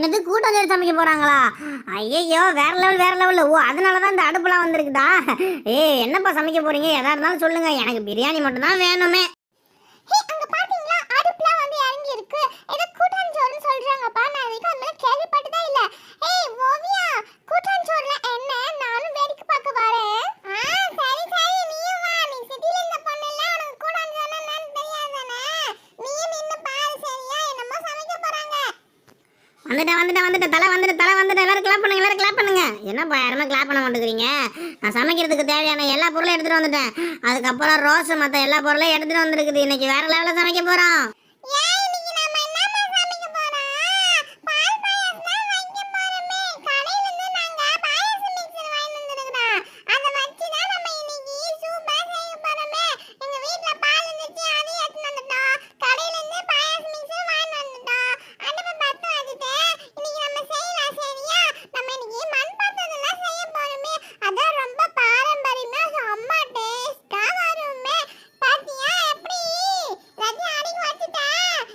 என்னது கூட்டாஞ்சோறு சமைக்க போறாங்களா? ஐயையோ, வேற லெவல் வேற லெவல். ஓ, அதனாலதான் இந்த அடுப்புலாம் வந்திருக்குதா? என்னப்பா சமைக்க போறீங்க? எதா இருந்தாலும் சொல்லுங்க, எனக்கு பிரியாணி மட்டும் தான் வேணுமே. அங்க பாத்தீங்களா, அடுப்புலாம் வந்து இறங்கி இருக்கு. ஏதோ கூட்டாஞ்சோறுன்னு சொல்றாங்கப்பா. நான் இதுக்கு அந்த மாதிரி கேள்விப்பட்டதே இல்ல. ஓவியா, கூட்டாஞ்சோறுல என்ன? நானும் வேடிக்கை பார்க்க வரேன். சரி சரி, நீயும் வா. நீ சிட்டில இந்த பொண்ணு இல்ல, உனக்கு கூட்டாஞ்சோறுனா என்னன்னு தெரியாதானே? நீயும் நின்னு பாரு சரியா? என்னமோ சமைக்க போறாங்க. வந்துட்டேன் தலை வந்துட்டேன். எல்லாரும் கிளாப் பண்ணுங்க. என்னப்பா யாருமே கிளாப் பண்ண மாட்டேங்கிறீங்க? நான் சமைக்கிறதுக்கு தேவையான எல்லா பொருளும் எடுத்துட்டு வந்துட்டேன். அதுக்கப்புறம் ரோஸ் மற்ற எல்லா பொருளையும் எடுத்துட்டு வந்துருக்குது. இன்னைக்கு வேற லெவலில் சமைக்க போறோம்.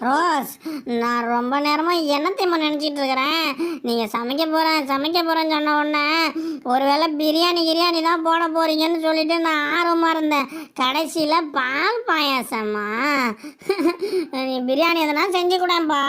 ரோஸ், நான் ரொம்ப நேரமாக என்னத்தையுமா நினச்சிட்டு இருக்கிறேன். நீங்கள் சமைக்க போகிறேன்னு சொன்ன உடனே ஒருவேளை பிரியாணி தான் போட போகிறீங்கன்னு சொல்லிட்டு நான் ஆர்வமாக இருந்தேன். கடைசியில் பால் பாயாசமா? நீ பிரியாணி எதனா செஞ்சு கூடப்பா.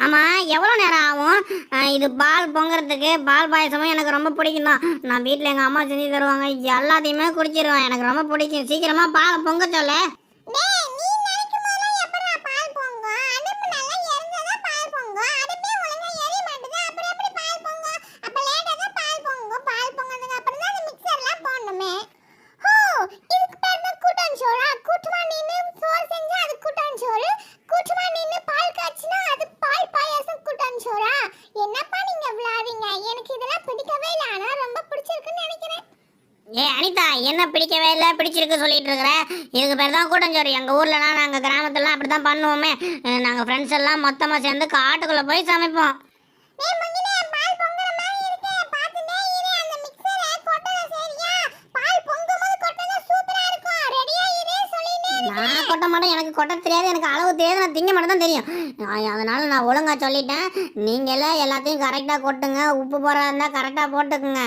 ஆமாம், எவ்வளோ நேரம் ஆகும் இது பால் பொங்குறதுக்கு? பால் பாயசமும் எனக்கு ரொம்ப பிடிக்கும் தான். நான் வீட்டில் எங்கள் அம்மா செஞ்சு தருவாங்க, எல்லாத்தையுமே குடிச்சிருவேன். எனக்கு ரொம்ப பிடிக்கும். சீக்கிரமாக பாலை பொங்க சொல்ல. அனிதா, என்ன பிடிக்கவே இல்லை பிடிச்சிருக்கு சொல்லிட்டு இருக்கிற? இதுக்கு பேர் தான் கூட்டஞ்சோறு. எங்கள் ஊர்லலாம் நாங்கள் கிராமத்துலலாம் அப்படி தான் பண்ணுவோமே. நாங்கள் ஃப்ரெண்ட்ஸ் எல்லாம் மொத்தமாக சேர்ந்து காட்டுக்குள்ளே போய் சமைப்போம். நான் கொட்ட மாட்டேன், எனக்கு கொட்ட தெரியாது, எனக்கு அளவு தெரியாது, நான் திங்க மட்டும் தான் தெரியும். அதனால் நான் ஒழுங்காக சொல்லிட்டேன். நீங்களே எல்லாத்தையும் கரெக்டாக கொட்டுங்க. உப்பு போடுறதா இருந்தால் கரெக்டாக போட்டுக்குங்க.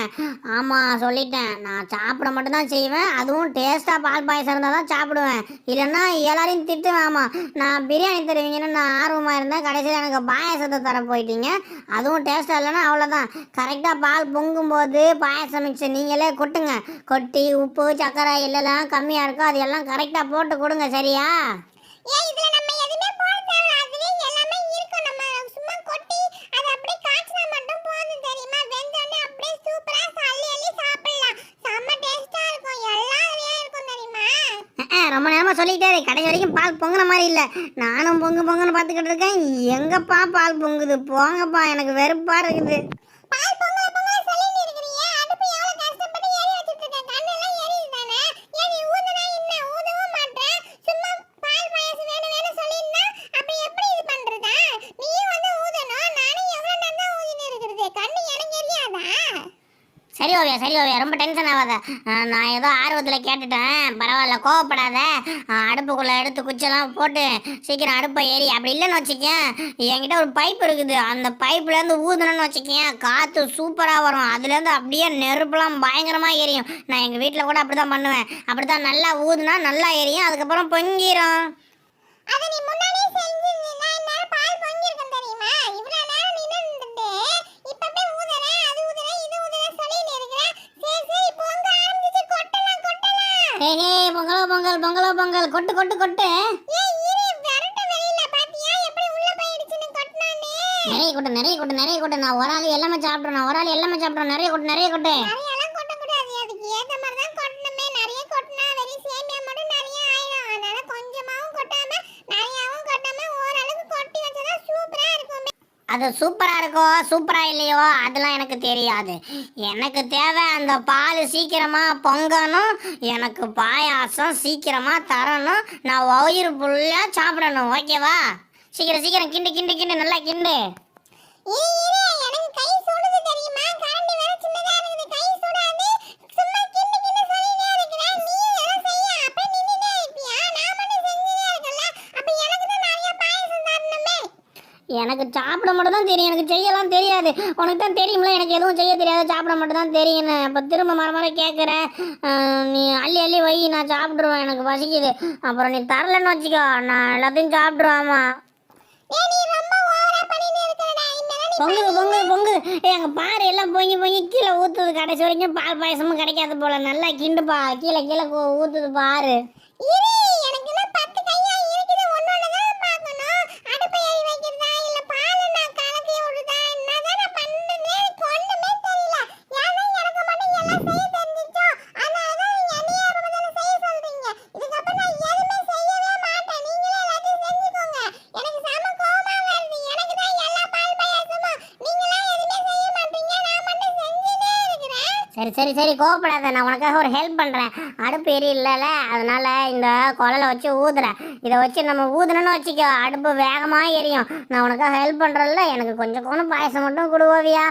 ஆமாம், சொல்லிட்டேன். நான் சாப்பிட மட்டும்தான் செய்வேன். அதுவும் டேஸ்ட்டாக பால் பாயசம் இருந்தால் தான் சாப்பிடுவேன். இல்லைன்னா எல்லாரையும் திட்டுவேன். ஆமாம், நான் பிரியாணி தருவீங்கன்னு நான் ஆர்வமாக இருந்தேன். கடைசியில் எனக்கு பாயசத்தை தர போயிட்டீங்க. அதுவும் டேஸ்ட்டாக இல்லைன்னா அவ்வளோதான். கரெக்டாக பால் பொங்கும்போது பாயசம் மிக்ஸ் நீங்களே கொட்டுங்க. கொட்டி உப்பு சர்க்கரை இல்லைலாம் கம்மியாக இருக்கோ அது எல்லாம் கரெக்டாக போட்டு கொடுங்க, சரியா? ரொம்ப நேரமாக சொல்லிக்கிட்டே கடைசி வரைக்கும் பால் பொங்குன மாதிரி இல்லை. நானும் பொங்குன்னு பார்த்துக்கிட்டு இருக்கேன். எங்கப்பா பால் பொங்குது? போங்கப்பா, எனக்கு வெறுப்பாக இருக்குது. சரி ஓவியா, ரொம்ப டென்ஷன் ஆகாத. நான் ஏதோ ஆர்வத்தில் கேட்டுட்டேன், பரவாயில்ல, கோவப்படாத. அடுப்புக்குள்ளே எடுத்து குச்செல்லாம் போட்டு சீக்கிரம் அடுப்பை ஏறி. அப்படி இல்லைன்னு வச்சுக்கேன், என்கிட்ட ஒரு பைப் இருக்குது. அந்த பைப்லேருந்து ஊதுனன்னு வச்சுக்கேன், காற்று சூப்பராக வரும். அதுலேருந்து அப்படியே நெருப்புலாம் பயங்கரமாக எரியும். நான் எங்கள் வீட்டில் கூட அப்படி தான் பண்ணுவேன். அப்படி தான் நல்லா ஊதுனா நல்லா எரியும், அதுக்கப்புறம் பொங்கிரும். பொங்கல் கொட்டு கொட்டு கொட்டு. நிறைய கொட்டு. நான் ஒரு ஆள் எல்லாமே சாப்பிட்றேன். நிறைய கொட்டு. அது சூப்பராக இருக்கோ சூப்பராக இல்லையோ அதெல்லாம் எனக்கு தெரியாது. எனக்கு தேவை அந்த பால் சீக்கிரமாக பொங்கணும், எனக்கு பாயாசம் சீக்கிரமாக தரணும், நான் வயிறு ஃபுல்லாக சாப்பிடணும். ஓகேவா? சீக்கிரம் சீக்கிரம் கிண்டு கிண்டு கிண்டு நல்லா கிண்டு. எனக்கு கை சுடுது தெரியுமா? கரண்டி வேற சின்னதா இருக்குது, கை சுடாது. சும்மா கிண்டு கிண்டு சொல்லிட்டே இருக்கறேன். நீ எல்லாம் செய்ய அப்ப நின்னுட்டே இருப்பியா? நான் மட்டும் செஞ்சுட்டே இருக்கல. அப்ப எனக்கு தான் நிறைய பாயாசம் தரணுமே. எனக்கு சாப்பிட மட்டும் தான் தெரியும், எனக்கு செய்யலாம் தெரியாது. உனக்கு தான் தெரியும்ல எனக்கு எதுவும் செய்ய தெரியாது, சாப்பிட மட்டும் தான் தெரியும்னு. இப்போ திரும்ப மர கேட்குறேன். நீ அள்ளி அள்ளி வை, நான் சாப்பிட்ருவேன், எனக்கு பசிக்குது. அப்புறம் நீ தரலன்னு வச்சுக்கோ, நான் எல்லாத்தையும் சாப்பிட்ருவாமா. நீ ரொம்ப ஓவரா பண்ணிட்டு இருக்கடா. இன்னெல்லாம் நீ பொங்குது பொங்குது பொங்குது. எங்கள் பாரு எல்லாம் பொங்கி பொங்கி கீழே ஊற்றுது. கடைசி வரைக்கும் பால் பாயசமும் கிடைக்காது போல. நல்லா கிண்டுப்பா, கீழே கீழே ஊற்றுது பாரு. இரு, எனக்கு இன்னும் 10 கையா இருக்குது. ஒன்னொன்னு தான் பார்க்கணும். அடுப்பு ஏறி வைக்கிறதா இல்ல பாலை நான் கலக்கி விடுறதா என்னதான் நான் பண்றேன்னு எனக்கு ஒண்ணுமே தெரியல. ஏன்னா எனக்கு மட்டும் எல்லாம் செய்ய தெரிஞ்சிச்சோ, அதனாலதான் நீங்க என்னைய அப்பதான் செய்ய சொல்றீங்க. இதுக்கப்புறம் நான் எதுவுமே செய்யவே மாட்டேன். நீங்களே எல்லாத்தையும் செஞ்சுக்கோங்க. எனக்கு செம கோவமா வருது. எனக்கு தான் எல்லா பால் பாயாசமும் நீங்களே எதுவுமே செய்ய மாட்டீங்க. நான் மட்டும் செஞ்சுட்டே இருக்கிறேன். சரி சரி சரி கோவப்படாத, நான் உனக்காக ஒரு ஹெல்ப் பண்ணுறேன். அடுப்பு எரி இல்லைல்ல, அதனால இந்த குழலை வச்சு ஊதுறேன். இதை வச்சு நம்ம ஊதுனோன்னு வச்சுக்கோ, அடுப்பு வேகமாக எரியும். நான் உனக்காக ஹெல்ப் பண்ணுறேன்ல, எனக்கு கொஞ்சம் கொஞ்சம் பாயசம் மட்டும் கொடுவோவியா?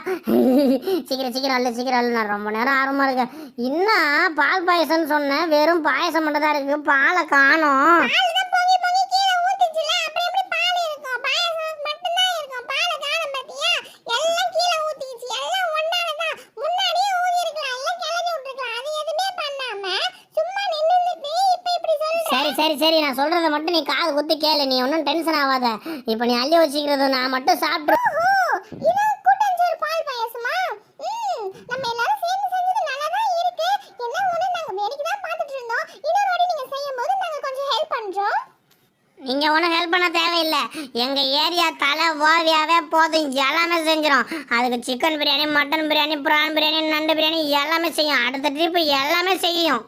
சீக்கிரம் சீக்கிரம் அல்ல சீக்கிரம் அல்ல, நான் ரொம்ப நேரம் ஆர்வமாக இருக்கேன். இன்னும் பால் பாயசம்னு சொன்னேன், வெறும் பாயசம் மட்டும் தான் இருக்குது, பாலை காணோம். பால் தான் பொங்கி பொங்கி கீழே ஊத்துச்சுல, அப்புறம் எப்படி பால் இருக்கும்? பாயாசம் மட்டும் தான் இருக்கும். பாலை காணோம் பாத்தியா? எல்லாம் கீழே ஊத்திச்சு. எல்லாம் ஒண்ணால தான். முன்னாடியே ஊதி இருக்கலாம், எல்லாம் கிளறி விட்டுருக்கலாம். அது எதுவுமே பண்ணாம சும்மா நின்னுட்டு இப்ப இப்படி சொல்ற. சரி சரி சரி, நான் சொல்கிறத மட்டும் நீ காது குத்தி கேளு, நீ ஒன்றும் டென்ஷன் ஆகாத. இப்போ நீ அள்ளி வச்சுக்கிறது நான் மட்டும் சாப்பிட்ரு. ஓஹோ, இது கூட்டாஞ்சோறு பால் பாயாசமா? நம்ம எல்லாரும் சேர்ந்து செஞ்சது நல்லா தான் இருக்கு. என்ன ஒண்ணு நாங்க வேடிக்கை தான் பார்த்துட்டு இருந்தோம். இன்னொரு வாட்டி நீங்க செய்யும்போது நாங்க கொஞ்சம் ஹெல்ப் பண்றோம். நீங்கள் ஒன்றும் ஹெல்ப் பண்ண தேவையில்லை. எங்கள் ஏரியா தலை ஓவியாவே போதும், எல்லாமே செஞ்சிடும். அதுக்கு chicken biryani, mutton biryani, prawn biryani, நண்டு பிரியாணி எல்லாமே செய்யும். அடுத்த ட்ரிப்பு எல்லாமே செய்யும்.